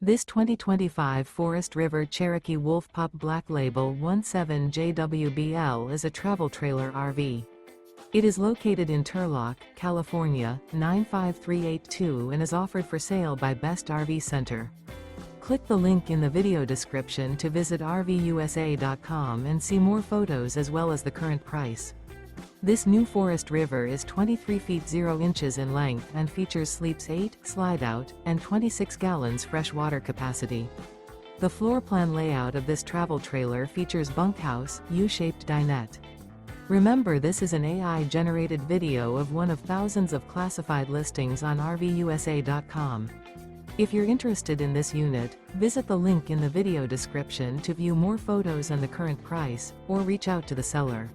This 2025 Forest River Cherokee Wolf Pup Black Label 17JWBL is a travel trailer RV. It is located in Turlock, California, 95382 and is offered for sale by Best RV Center. Click the link in the video description to visit RVUSA.com and see more photos as well as the current price. This new Forest River is 23 feet 0 inches in length and features sleeps 8, slide-out, and 26 gallons fresh water capacity. The floor plan layout of this travel trailer features bunkhouse, U-shaped dinette. Remember, this is an AI-generated video of one of thousands of classified listings on RVUSA.com. If you're interested in this unit, visit the link in the video description to view more photos and the current price, or reach out to the seller.